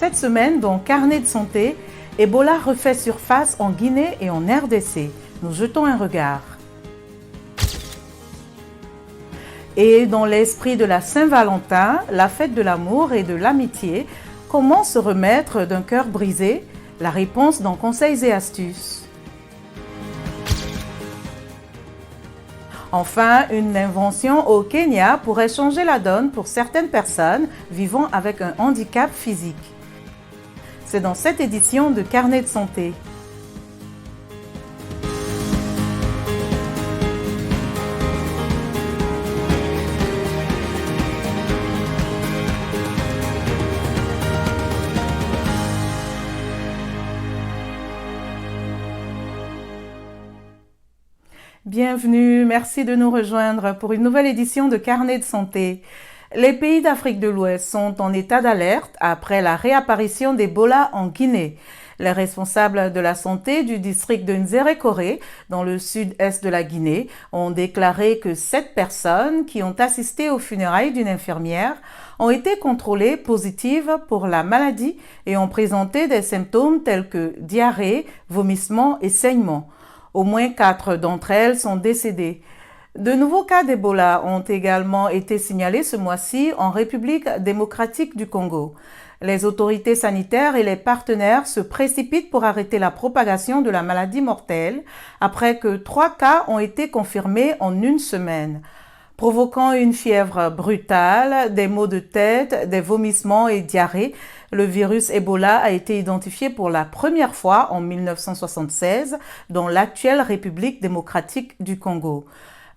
Cette semaine, dans Carnet de santé, Ebola refait surface en Guinée et en RDC. Nous jetons un regard. Et dans l'esprit de la Saint-Valentin, la fête de l'amour et de l'amitié, comment se remettre d'un cœur brisé? La réponse dans Conseils et astuces. Enfin, une invention au Kenya pourrait changer la donne pour certaines personnes vivant avec un handicap physique. C'est dans cette édition de Carnet de santé. Bienvenue, merci de nous rejoindre pour une nouvelle édition de Carnet de santé. Les pays d'Afrique de l'Ouest sont en état d'alerte après la réapparition d'Ebola en Guinée. Les responsables de la santé du district de Nzérékoré, dans le sud-est de la Guinée, ont déclaré que 7 personnes qui ont assisté aux funérailles d'une infirmière ont été contrôlées positives pour la maladie et ont présenté des symptômes tels que diarrhée, vomissements et saignements. Au moins 4 d'entre elles sont décédées. De nouveaux cas d'Ebola ont également été signalés ce mois-ci en République démocratique du Congo. Les autorités sanitaires et les partenaires se précipitent pour arrêter la propagation de la maladie mortelle après que 3 cas ont été confirmés en une semaine. Provoquant une fièvre brutale, des maux de tête, des vomissements et diarrhée, le virus Ebola a été identifié pour la première fois en 1976 dans l'actuelle République démocratique du Congo.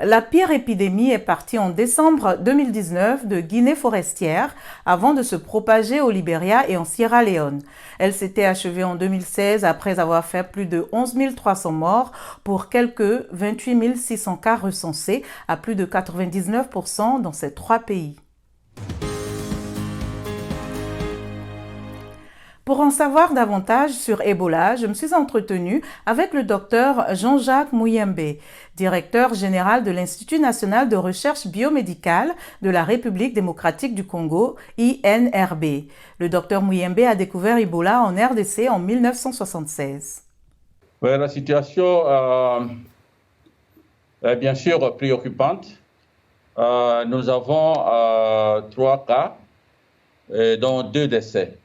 La pire épidémie est partie en décembre 2019 de Guinée forestière avant de se propager au Libéria et en Sierra Leone. Elle s'était achevée en 2016 après avoir fait plus de 11 300 morts pour quelques 28 600 cas recensés à plus de 99% dans ces 3 pays. Pour en savoir davantage sur Ebola, je me suis entretenue avec le docteur Jean-Jacques Muyembe, directeur général de l'Institut national de recherche biomédicale de la République démocratique du Congo, INRB. Le docteur Muyembe a découvert Ebola en RDC en 1976. Oui, la situation est bien sûr préoccupante. Nous avons 3 cas, dont 2 décès.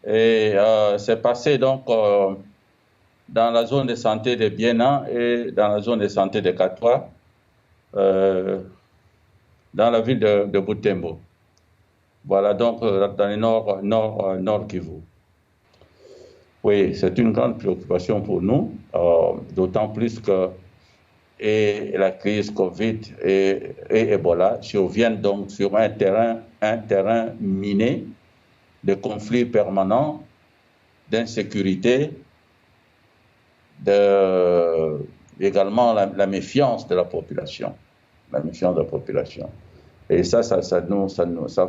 Et c'est passé donc dans la zone de santé de Biena et dans la zone de santé de Katwa, dans la ville de Butembo. Voilà, donc dans le nord Kivu. Oui, c'est une grande préoccupation pour nous, d'autant plus que et la crise Covid et Ebola surviennent donc sur un terrain miné de conflits permanents, d'insécurité, également la méfiance de la population. La méfiance de la population. Et ça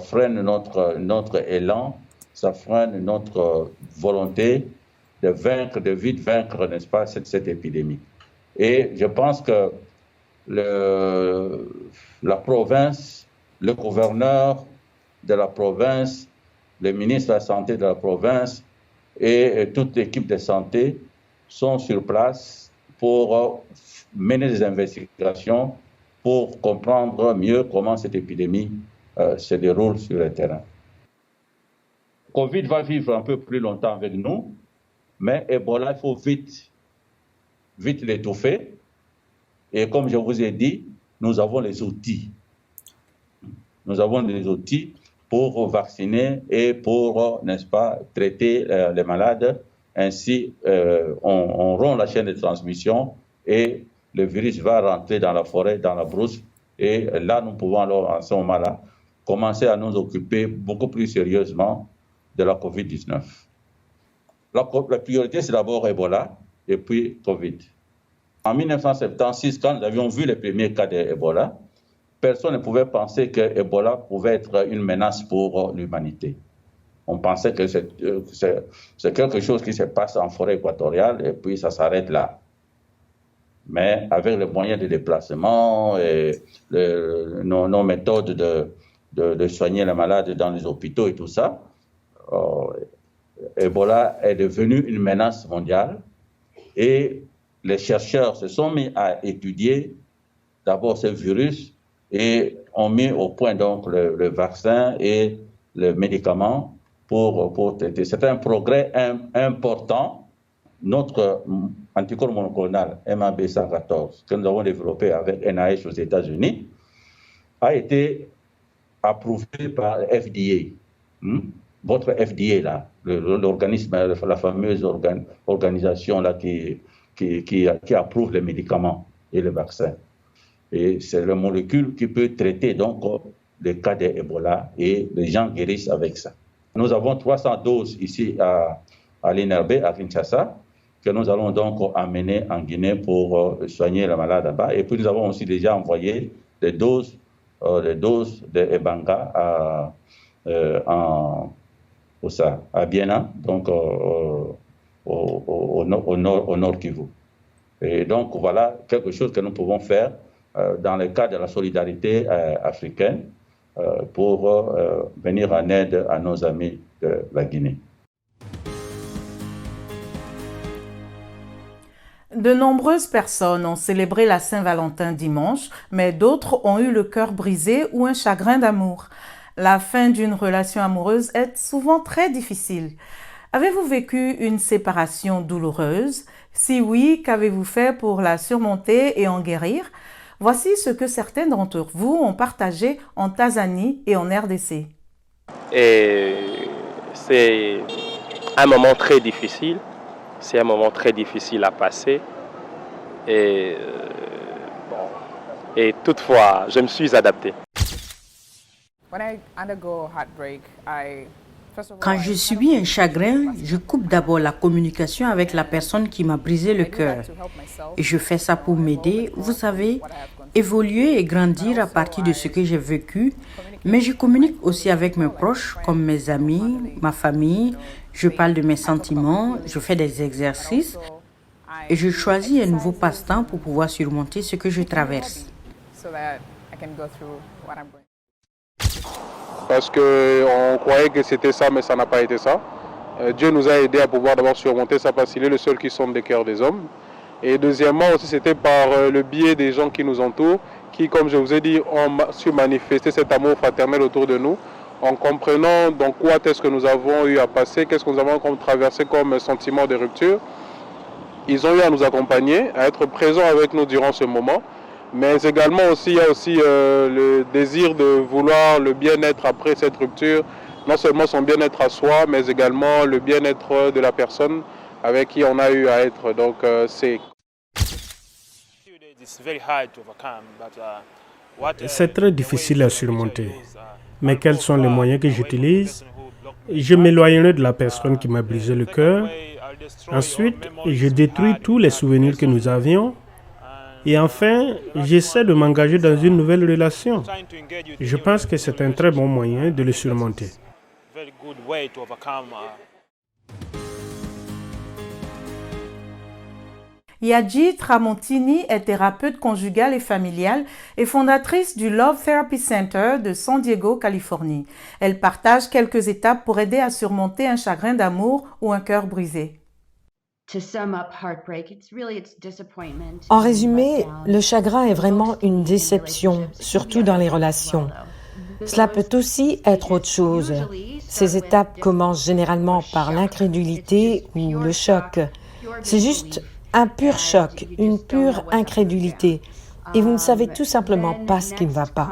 freine notre élan, ça freine notre volonté de vite vaincre, n'est-ce pas, cette épidémie. Et je pense que la province, le gouverneur de la province, le ministre de la Santé de la province et toute l'équipe de santé sont sur place pour mener des investigations pour comprendre mieux comment cette épidémie se déroule sur le terrain. Covid va vivre un peu plus longtemps avec nous, mais Ebola, il faut vite l'étouffer. Et comme je vous ai dit, nous avons les outils. Nous avons des outils pour vacciner et pour, n'est-ce pas, traiter les malades. Ainsi, on rompt la chaîne de transmission et le virus va rentrer dans la forêt, dans la brousse. Et là, nous pouvons alors, à ce moment-là, commencer à nous occuper beaucoup plus sérieusement de la COVID-19. La priorité, c'est d'abord Ebola et puis Covid. En 1976, quand nous avions vu les premiers cas d'Ebola, personne ne pouvait penser que Ebola pouvait être une menace pour l'humanité. On pensait que c'est quelque chose qui se passe en forêt équatoriale et puis ça s'arrête là. Mais avec les moyens de déplacement et nos méthodes de soigner les malades dans les hôpitaux et tout ça, Ebola est devenu une menace mondiale et les chercheurs se sont mis à étudier d'abord ce virus et ont mis au point donc le vaccin et le médicament pour traiter. C'est un progrès important. Notre anticorps monoclonal MAB114 que nous avons développé avec NIH aux États-Unis a été approuvé par FDA. Votre FDA, là, l'organisme, la fameuse organisation là, qui approuve les médicaments et les vaccins. Et c'est la molécule qui peut traiter donc les cas d'Ebola et les gens guérissent avec ça. Nous avons 300 doses ici à l'INRB, à Kinshasa, que nous allons donc amener en Guinée pour soigner les malades là-bas. Et puis nous avons aussi déjà envoyé des doses de Ebanga à Biena, donc au nord Kivu. Et donc voilà quelque chose que nous pouvons faire dans le cadre de la solidarité africaine pour venir en aide à nos amis de la Guinée. De nombreuses personnes ont célébré la Saint-Valentin dimanche, mais d'autres ont eu le cœur brisé ou un chagrin d'amour. La fin d'une relation amoureuse est souvent très difficile. Avez-vous vécu une séparation douloureuse? Si oui, qu'avez-vous fait pour la surmonter et en guérir? Voici ce que certains d'entre vous ont partagé en Tanzanie et en RDC. Et c'est un moment très difficile. C'est un moment très difficile à passer. Et toutefois, je me suis adapté. Quand je subis un chagrin, je coupe d'abord la communication avec la personne qui m'a brisé le cœur. Et je fais ça pour m'aider, vous savez, évoluer et grandir à partir de ce que j'ai vécu. Mais je communique aussi avec mes proches, comme mes amis, ma famille. Je parle de mes sentiments, je fais des exercices et je choisis un nouveau passe-temps pour pouvoir surmonter ce que je traverse. Parce qu'on croyait que c'était ça, mais ça n'a pas été ça. Dieu nous a aidés à pouvoir d'abord surmonter ça parce qu'il est le seul qui sonde les cœurs des hommes. Et deuxièmement aussi, c'était par le biais des gens qui nous entourent, qui, comme je vous ai dit, ont su manifester cet amour fraternel autour de nous, en comprenant dans quoi est-ce que nous avons eu à passer, qu'est-ce que nous avons traversé comme sentiment de rupture. Ils ont eu à nous accompagner, à être présents avec nous durant ce moment. Mais également aussi, il y a aussi le désir de vouloir le bien-être après cette rupture, non seulement son bien-être à soi, mais également le bien-être de la personne avec qui on a eu à être. Donc c'est... C'est très difficile à surmonter. Mais quels sont les moyens que j'utilise? Je m'éloignerai de la personne qui m'a brisé le cœur. Ensuite, je détruis tous les souvenirs que nous avions. Et enfin, j'essaie de m'engager dans une nouvelle relation. Je pense que c'est un très bon moyen de le surmonter. Yadji Tramontini est thérapeute conjugale et familiale et fondatrice du Love Therapy Center de San Diego, Californie. Elle partage quelques étapes pour aider à surmonter un chagrin d'amour ou un cœur brisé. En résumé, le chagrin est vraiment une déception, surtout dans les relations. Cela peut aussi être autre chose. Ces étapes commencent généralement par l'incrédulité ou le choc. C'est juste un pur choc, une pure incrédulité, et vous ne savez tout simplement pas ce qui ne va pas.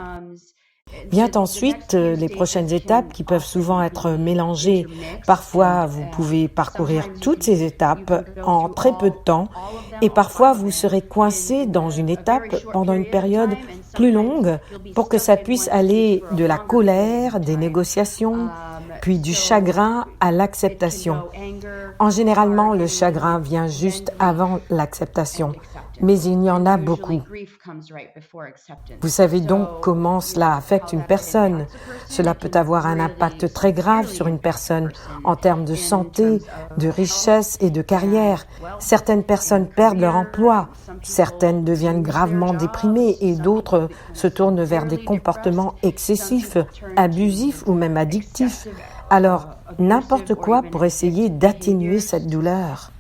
Vient ensuite les prochaines étapes qui peuvent souvent être mélangées. Parfois, vous pouvez parcourir toutes ces étapes en très peu de temps et parfois vous serez coincé dans une étape pendant une période plus longue pour que ça puisse aller de la colère, des négociations, puis du chagrin à l'acceptation. En généralement, le chagrin vient juste avant l'acceptation, mais il y en a beaucoup. Vous savez donc comment cela affecte une personne. Cela peut avoir un impact très grave sur une personne en termes de santé, de richesse et de carrière. Certaines personnes perdent leur emploi, certaines deviennent gravement déprimées et d'autres se tournent vers des comportements excessifs, abusifs ou même addictifs. Alors, n'importe quoi pour essayer d'atténuer cette douleur.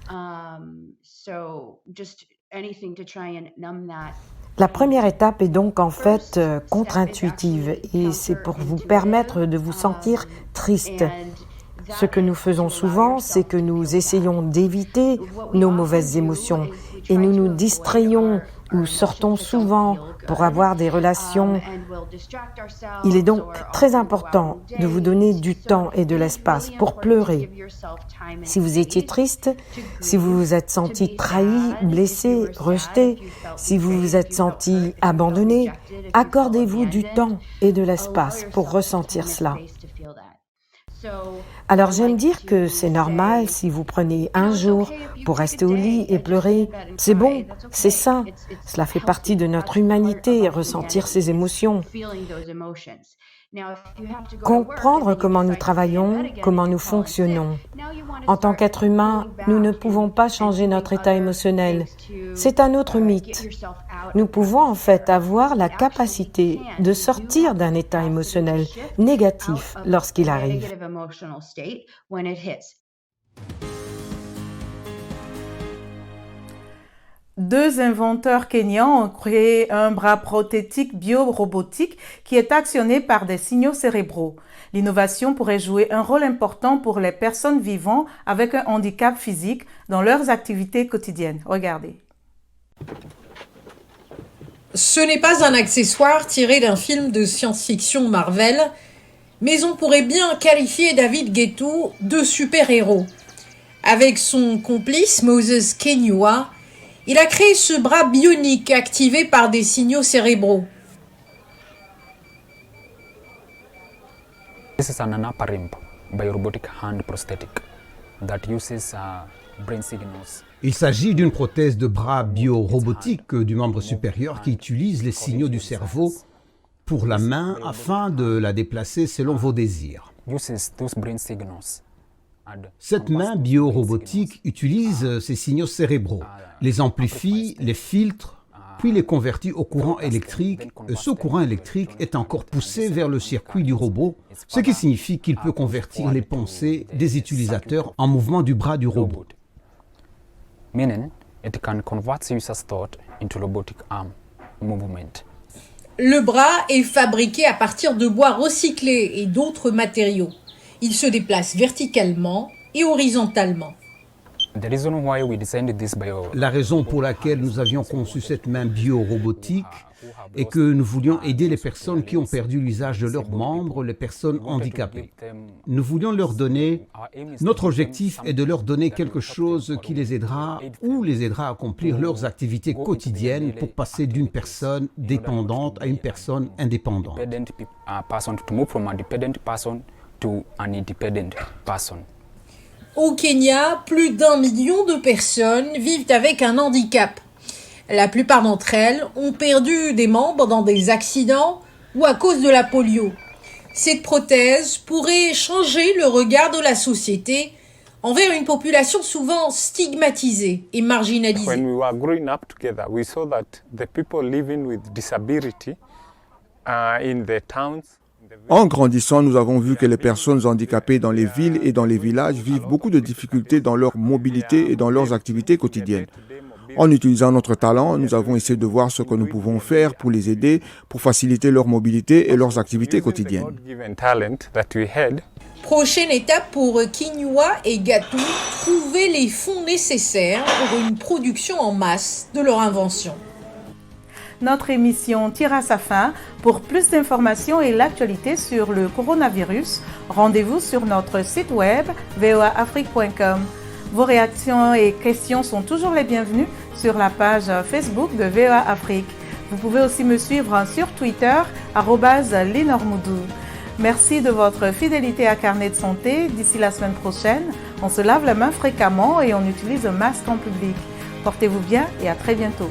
La première étape est donc en fait contre-intuitive et c'est pour vous permettre de vous sentir triste. Ce que nous faisons souvent, c'est que nous essayons d'éviter nos mauvaises émotions et nous nous distrayons ou sortons souvent pour avoir des relations. Il est donc très important de vous donner du temps et de l'espace pour pleurer. Si vous étiez triste, si vous vous êtes senti trahi, blessé, rejeté, si vous vous êtes senti abandonné, accordez-vous du temps et de l'espace pour ressentir cela. Alors j'aime dire que c'est normal si vous prenez un jour pour rester au lit et pleurer. C'est bon, c'est sain. Cela fait partie de notre humanité, ressentir ces émotions. Comprendre comment nous travaillons, comment nous fonctionnons. En tant qu'être humain, nous ne pouvons pas changer notre état émotionnel. C'est un autre mythe. Nous pouvons en fait avoir la capacité de sortir d'un état émotionnel négatif lorsqu'il arrive. Deux inventeurs kenyans ont créé un bras prothétique biorobotique qui est actionné par des signaux cérébraux. L'innovation pourrait jouer un rôle important pour les personnes vivant avec un handicap physique dans leurs activités quotidiennes. Regardez. Ce n'est pas un accessoire tiré d'un film de science-fiction Marvel, mais on pourrait bien qualifier David Guetta de super-héros. Avec son complice Moses Kenyua, il a créé ce bras bionique activé par des signaux cérébraux. This is an upper limb biorobotic hand prosthetic that uses brain signals. Il s'agit d'une prothèse de bras biorobotique du membre supérieur qui utilise les signaux du cerveau pour la main afin de la déplacer selon vos désirs. Cette main biorobotique utilise ces signaux cérébraux, les amplifie, les filtre, puis les convertit au courant électrique. Ce courant électrique est encore poussé vers le circuit du robot, ce qui signifie qu'il peut convertir les pensées des utilisateurs en mouvement du bras du robot. Meaning, it can convert users' thought into robotic arm movement. Le bras est fabriqué à partir de bois recyclé et d'autres matériaux. Il se déplace verticalement et horizontalement. La raison pour laquelle nous avions conçu cette main biorobotique est que nous voulions aider les personnes qui ont perdu l'usage de leurs membres, les personnes handicapées. Nous voulions leur donner, notre objectif est de leur donner quelque chose qui les aidera ou les aidera à accomplir leurs activités quotidiennes pour passer d'une personne dépendante à une personne indépendante. Au Kenya, plus d'1 million de personnes vivent avec un handicap. La plupart d'entre elles ont perdu des membres dans des accidents ou à cause de la polio. Cette prothèse pourrait changer le regard de la société envers une population souvent stigmatisée et marginalisée. When we were growing up together, we saw that the people living with disability in the towns. En grandissant, nous avons vu que les personnes handicapées dans les villes et dans les villages vivent beaucoup de difficultés dans leur mobilité et dans leurs activités quotidiennes. En utilisant notre talent, nous avons essayé de voir ce que nous pouvons faire pour les aider, pour faciliter leur mobilité et leurs activités quotidiennes. Prochaine étape pour Kenyua et Gatou, trouver les fonds nécessaires pour une production en masse de leur invention. Notre émission tire à sa fin. Pour plus d'informations et l'actualité sur le coronavirus, rendez-vous sur notre site web voaafrique.com. Vos réactions et questions sont toujours les bienvenues sur la page Facebook de VOA Afrique. Vous pouvez aussi me suivre sur Twitter, @Lenormoudou. Merci de votre fidélité à Carnet de santé. D'ici la semaine prochaine, on se lave la main fréquemment et on utilise un masque en public. Portez-vous bien et à très bientôt.